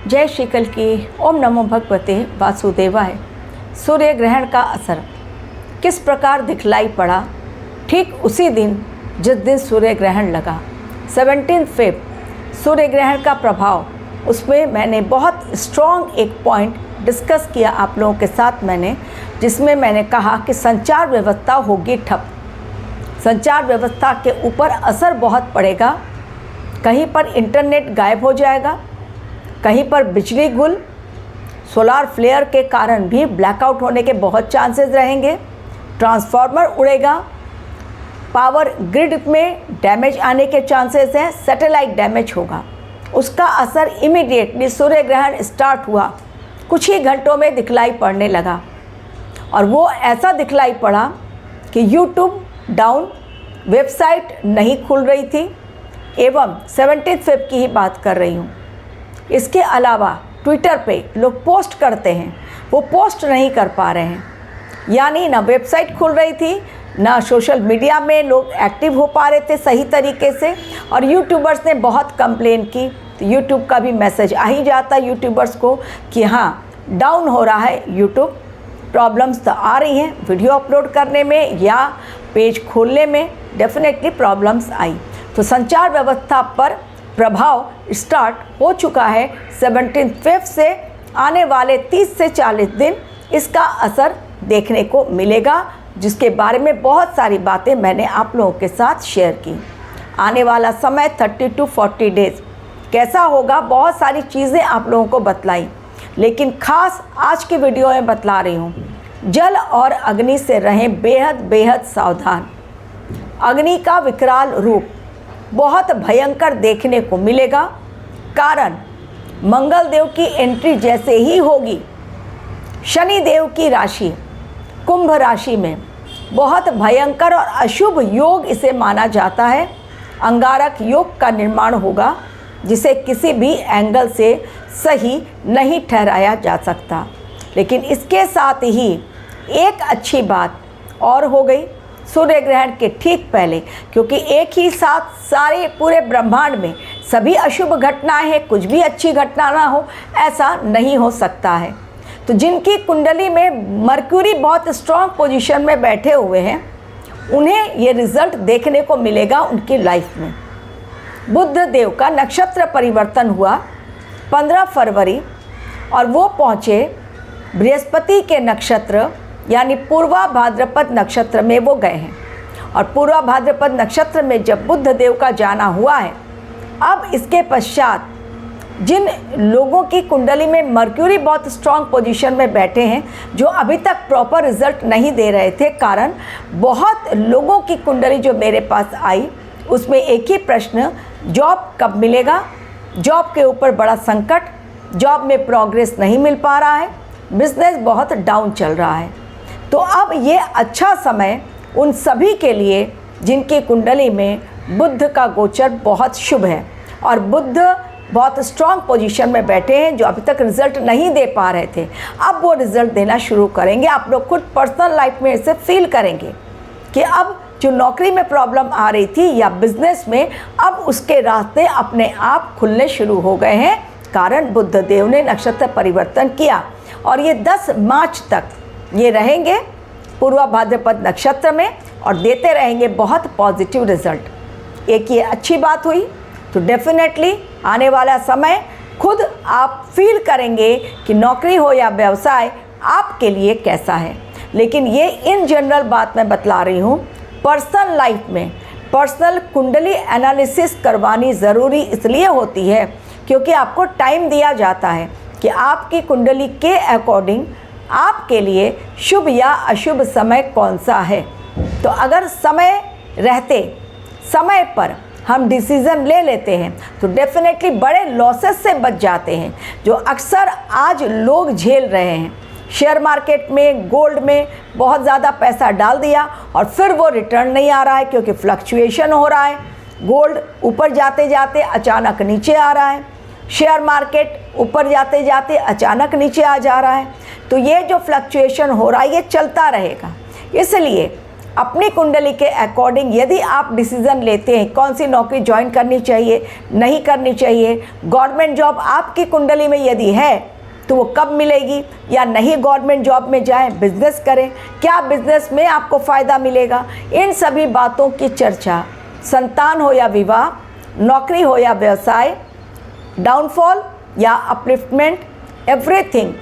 जय श्री कल की। ओम नमो भगवते वासुदेवाय। सूर्य ग्रहण का असर किस प्रकार दिखलाई पड़ा ठीक उसी दिन जिस दिन सूर्य ग्रहण लगा 17 फेब सूर्य ग्रहण का प्रभाव, उसमें मैंने बहुत स्ट्रॉन्ग एक पॉइंट डिस्कस किया आप लोगों के साथ मैंने, जिसमें मैंने कहा कि संचार व्यवस्था होगी ठप। संचार व्यवस्था के ऊपर असर बहुत पड़ेगा। कहीं पर इंटरनेट गायब हो जाएगा, कहीं पर बिजली गुल, सोलार फ्लेयर के कारण भी ब्लैकआउट होने के बहुत चांसेस रहेंगे, ट्रांसफार्मर उड़ेगा, पावर ग्रिड में डैमेज आने के चांसेस हैं, सैटेलाइट डैमेज होगा। उसका असर इमीडिएटली सूर्य ग्रहण स्टार्ट हुआ कुछ ही घंटों में दिखलाई पड़ने लगा, और वो ऐसा दिखलाई पड़ा कि यूट्यूब डाउन, वेबसाइट नहीं खुल रही थी, एवं 17 फेब की ही बात कर रही हूँ। इसके अलावा ट्विटर पे लोग पोस्ट करते हैं, वो पोस्ट नहीं कर पा रहे हैं, यानी ना वेबसाइट खुल रही थी, ना सोशल मीडिया में लोग एक्टिव हो पा रहे थे सही तरीके से, और यूट्यूबर्स ने बहुत कंप्लेन की। तो यूट्यूब का भी मैसेज आ ही जाता है यूट्यूबर्स को कि हाँ डाउन हो रहा है यूट्यूब, प्रॉब्लम्स तो आ रही हैं वीडियो अपलोड करने में या पेज खोलने में, डेफिनेटली प्रॉब्लम्स आई। तो संचार व्यवस्था पर प्रभाव स्टार्ट हो चुका है 17 फेब से। आने वाले 30 से 40 दिन इसका असर देखने को मिलेगा, जिसके बारे में बहुत सारी बातें मैंने आप लोगों के साथ शेयर की। आने वाला समय 30 to 40 डेज़ कैसा होगा, बहुत सारी चीज़ें आप लोगों को बतलाई, लेकिन खास आज की वीडियो में बतला रही हूँ, जल और अग्नि से रहें बेहद सावधान। अग्नि का विकराल रूप बहुत भयंकर देखने को मिलेगा, कारण मंगल देव की एंट्री जैसे ही होगी शनि देव की राशि कुंभ राशि में, बहुत भयंकर और अशुभ योग इसे माना जाता है। अंगारक योग का निर्माण होगा, जिसे किसी भी एंगल से सही नहीं ठहराया जा सकता। लेकिन इसके साथ ही एक अच्छी बात और हो गई सूर्य ग्रहण के ठीक पहले, क्योंकि एक ही साथ सारे पूरे ब्रह्मांड में सभी अशुभ घटनाएं हैं, कुछ भी अच्छी घटना ना हो, ऐसा नहीं हो सकता है। तो जिनकी कुंडली में मरक्यूरी बहुत स्ट्रॉन्ग पोजीशन में बैठे हुए हैं, उन्हें ये रिजल्ट देखने को मिलेगा उनकी लाइफ में। बुध देव का नक्षत्र परिवर्तन हुआ 15 फरवरी, और वो पहुँचे बृहस्पति के नक्षत्र यानी पूर्वा भाद्रपद नक्षत्र में वो गए हैं। और पूर्वा भाद्रपद नक्षत्र में जब बुध देव का जाना हुआ है, अब इसके पश्चात जिन लोगों की कुंडली में मरक्यूरी बहुत स्ट्रॉन्ग पोजीशन में बैठे हैं, जो अभी तक प्रॉपर रिजल्ट नहीं दे रहे थे, कारण बहुत लोगों की कुंडली जो मेरे पास आई उसमें एक ही प्रश्न, जॉब कब मिलेगा, जॉब के ऊपर बड़ा संकट, जॉब में प्रोग्रेस नहीं मिल पा रहा है, बिजनेस बहुत डाउन चल रहा है। तो अब ये अच्छा समय उन सभी के लिए जिनकी कुंडली में बुध का गोचर बहुत शुभ है, और बुध बहुत स्ट्रॉन्ग पोजीशन में बैठे हैं, जो अभी तक रिजल्ट नहीं दे पा रहे थे, अब वो रिजल्ट देना शुरू करेंगे। आप लोग खुद पर्सनल लाइफ में इसे फील करेंगे कि अब जो नौकरी में प्रॉब्लम आ रही थी या बिजनेस में, अब उसके रास्ते अपने आप खुलने शुरू हो गए हैं, कारण बुध देव ने नक्षत्र परिवर्तन किया। और ये 10 मार्च तक ये रहेंगे पूर्वा भाद्रपद नक्षत्र में और देते रहेंगे बहुत पॉजिटिव रिजल्ट। एक ये अच्छी बात हुई। तो डेफिनेटली आने वाला समय खुद आप फील करेंगे कि नौकरी हो या व्यवसाय आपके लिए कैसा है। लेकिन ये इन जनरल बात मैं बतला रही हूँ, पर्सनल लाइफ में पर्सनल कुंडली एनालिसिस करवानी ज़रूरी इसलिए होती है क्योंकि आपको टाइम दिया जाता है कि आपकी कुंडली के अकॉर्डिंग आपके लिए शुभ या अशुभ समय कौन सा है। तो अगर समय रहते समय पर हम डिसीज़न ले लेते हैं तो डेफिनेटली बड़े लॉसेस से बच जाते हैं, जो अक्सर आज लोग झेल रहे हैं। शेयर मार्केट में, गोल्ड में बहुत ज़्यादा पैसा डाल दिया और फिर वो रिटर्न नहीं आ रहा है, क्योंकि फ्लक्चुएशन हो रहा है। गोल्ड ऊपर जाते जाते अचानक नीचे आ रहा है, शेयर मार्केट ऊपर जाते जाते अचानक नीचे आ जा रहा है। तो ये जो फ्लक्चुएशन हो रहा है ये चलता रहेगा। इसलिए अपनी कुंडली के अकॉर्डिंग यदि आप डिसीज़न लेते हैं कौन सी नौकरी ज्वाइन करनी चाहिए, नहीं करनी चाहिए, गवर्नमेंट जॉब आपकी कुंडली में यदि है तो वो कब मिलेगी, या नहीं गवर्नमेंट जॉब में जाएं, बिजनेस करें, क्या बिजनेस में आपको फ़ायदा मिलेगा, इन सभी बातों की चर्चा, संतान हो या विवाह, नौकरी हो या व्यवसाय, डाउनफॉल या अपलिफ्टमेंट, एवरीथिंग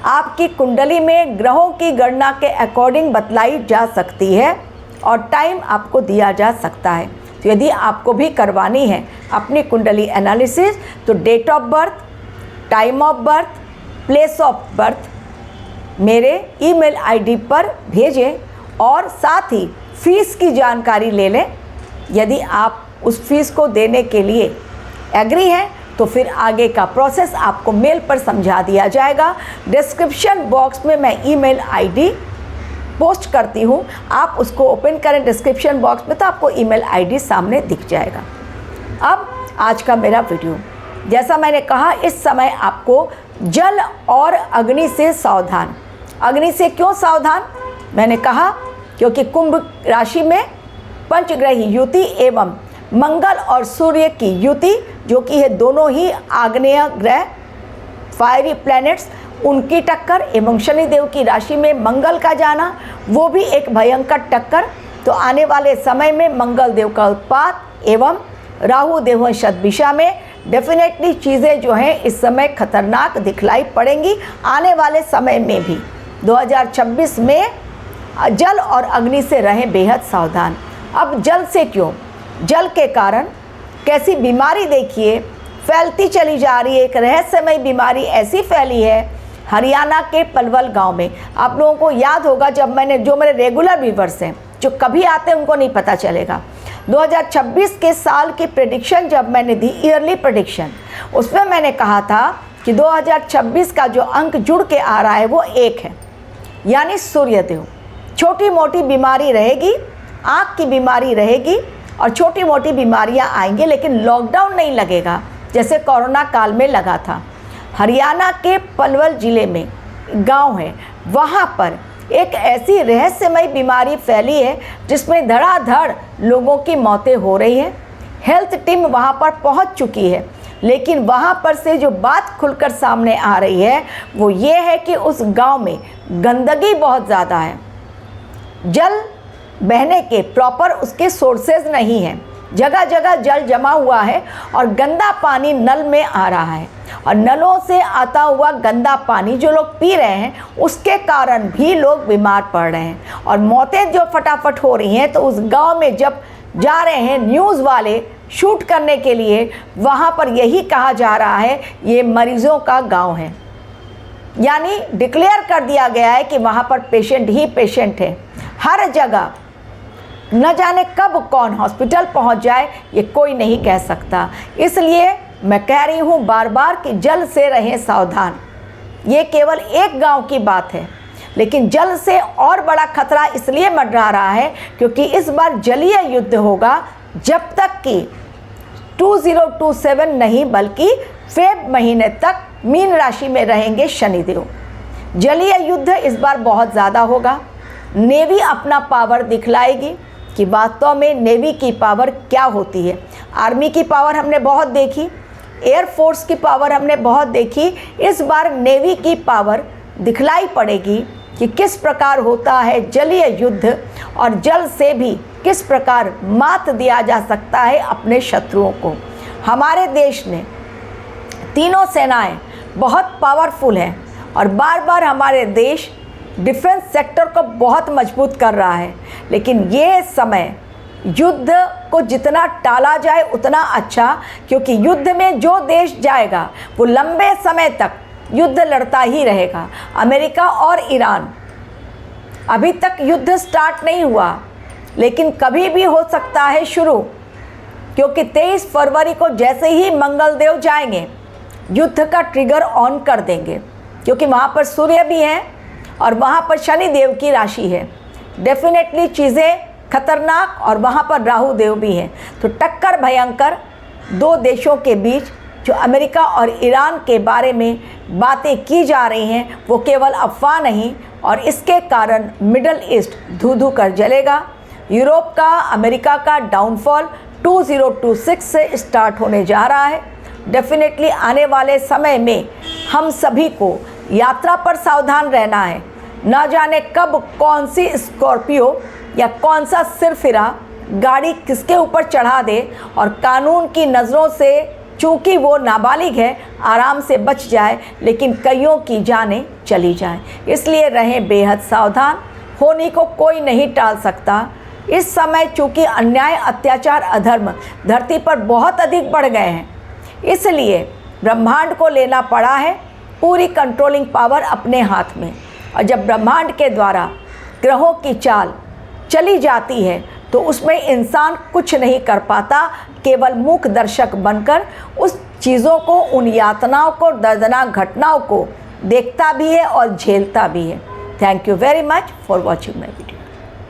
आपकी कुंडली में ग्रहों की गणना के अकॉर्डिंग बतलाई जा सकती है और टाइम आपको दिया जा सकता है। तो यदि आपको भी करवानी है अपनी कुंडली एनालिसिस तो date of birth, time of birth, place of birth मेरे ईमेल आईडी पर भेजें और साथ ही फीस की जानकारी ले लें। यदि आप उस फीस को देने के लिए एग्री हैं तो फिर आगे का प्रोसेस आपको मेल पर समझा दिया जाएगा। डिस्क्रिप्शन बॉक्स में मैं ईमेल आईडी पोस्ट करती हूँ, आप उसको ओपन करें डिस्क्रिप्शन बॉक्स में तो आपको ईमेल आईडी सामने दिख जाएगा। अब आज का मेरा वीडियो, जैसा मैंने कहा इस समय आपको जल और अग्नि से सावधान। अग्नि से क्यों सावधान? मैंने कहा क्योंकि कुंभ राशि में पंचग्रही युति एवं मंगल और सूर्य की युति जो कि है दोनों ही आग्नेय ग्रह, फायरी प्लैनेट्स, उनकी टक्कर एवं शनिदेव की राशि में मंगल का जाना वो भी एक भयंकर टक्कर। तो आने वाले समय में मंगल देव का उत्पात एवं राहु देव शतभिषा में डेफिनेटली चीज़ें जो हैं इस समय खतरनाक दिखलाई पड़ेंगी। आने वाले समय में भी 2026 में जल और अग्नि से रहें बेहद सावधान। अब जल से क्यों? जल के कारण कैसी बीमारी देखिए फैलती चली जा रही है। एक रहस्यमय बीमारी ऐसी फैली है हरियाणा के पलवल गांव में। आप लोगों को याद होगा जब जो मेरे रेगुलर व्यूवर्स हैं जो कभी आते हैं उनको नहीं पता चलेगा। 2026 के साल की प्रेडिक्शन जब मैंने दी, ईयरली प्रेडिक्शन, उसमें मैंने कहा था कि 2026 का जो अंक जुड़ के आ रहा है वो 1 है, यानी सूर्यदेव। छोटी मोटी बीमारी रहेगी, आँख की बीमारी रहेगी और छोटी मोटी बीमारियां आएंगी, लेकिन लॉकडाउन नहीं लगेगा जैसे कोरोना काल में लगा था। हरियाणा के पलवल ज़िले में गांव है, वहां पर एक ऐसी रहस्यमय बीमारी फैली है जिसमें धड़ाधड़ लोगों की मौतें हो रही हैं। हेल्थ टीम वहां पर पहुंच चुकी है, लेकिन वहां पर से जो बात खुलकर सामने आ रही है वो ये है कि उस गांव में गंदगी बहुत ज़्यादा है। जल बहने के प्रॉपर उसके सोर्सेज नहीं हैं, जगह जगह जल जमा हुआ है और गंदा पानी नल में आ रहा है और नलों से आता हुआ गंदा पानी जो लोग पी रहे हैं उसके कारण भी लोग बीमार पड़ रहे हैं और मौतें जो फटाफट हो रही हैं। तो उस गांव में जब जा रहे हैं न्यूज़ वाले शूट करने के लिए, वहाँ पर यही कहा जा रहा है ये मरीजों का गाँव है, यानी डिक्लेयर कर दिया गया है कि वहाँ पर पेशेंट ही पेशेंट है। हर जगह न जाने कब कौन हॉस्पिटल पहुंच जाए ये कोई नहीं कह सकता। इसलिए मैं कह रही हूँ बार बार कि जल से रहें सावधान। ये केवल एक गांव की बात है, लेकिन जल से और बड़ा खतरा इसलिए मंडरा रहा है क्योंकि इस बार जलीय युद्ध होगा जब तक कि 2027 नहीं बल्कि फेब महीने तक मीन राशि में रहेंगे शनिदेव। जलीय युद्ध इस बार बहुत ज़्यादा होगा। नेवी अपना पावर दिखलाएगी कि वास्तव में नेवी की पावर क्या होती है। आर्मी की पावर हमने बहुत देखी, एयरफोर्स की पावर हमने बहुत देखी, इस बार नेवी की पावर दिखलाई पड़ेगी कि किस प्रकार होता है जलीय युद्ध और जल से भी किस प्रकार मात दिया जा सकता है अपने शत्रुओं को। हमारे देश में तीनों सेनाएं बहुत पावरफुल हैं और बार बार हमारे देश डिफेंस सेक्टर को बहुत मजबूत कर रहा है, लेकिन ये समय युद्ध को जितना टाला जाए उतना अच्छा, क्योंकि युद्ध में जो देश जाएगा वो लंबे समय तक युद्ध लड़ता ही रहेगा। अमेरिका और ईरान, अभी तक युद्ध स्टार्ट नहीं हुआ लेकिन कभी भी हो सकता है शुरू, क्योंकि 23 फरवरी को जैसे ही मंगलदेव जाएंगे युद्ध का ट्रिगर ऑन कर देंगे, क्योंकि वहाँ पर सूर्य भी हैं और वहाँ पर शनि देव की राशि है। डेफिनेटली चीज़ें खतरनाक और वहाँ पर राहु देव भी हैं। तो टक्कर भयंकर दो देशों के बीच जो अमेरिका और ईरान के बारे में बातें की जा रही हैं वो केवल अफवाह नहीं, और इसके कारण मिडल ईस्ट धू धू कर जलेगा। यूरोप का, अमेरिका का डाउनफॉल 2026 से स्टार्ट होने जा रहा है। डेफिनेटली आने वाले समय में हम सभी को यात्रा पर सावधान रहना है। न जाने कब कौन सी स्कॉर्पियो या कौन सा सिरफिरा गाड़ी किसके ऊपर चढ़ा दे और कानून की नज़रों से चूँकि वो नाबालिग है आराम से बच जाए, लेकिन कईयों की जानें चली जाएं। इसलिए रहें बेहद सावधान। होनी को कोई नहीं टाल सकता। इस समय चूँकि अन्याय, अत्याचार, अधर्म धरती पर बहुत अधिक बढ़ गए हैं, इसलिए ब्रह्मांड को लेना पड़ा है पूरी कंट्रोलिंग पावर अपने हाथ में। और जब ब्रह्मांड के द्वारा ग्रहों की चाल चली जाती है तो उसमें इंसान कुछ नहीं कर पाता, केवल मूक दर्शक बनकर उस चीज़ों को, उन यातनाओं को, दर्दनाक घटनाओं को देखता भी है और झेलता भी है। Thank you very much for watching my video.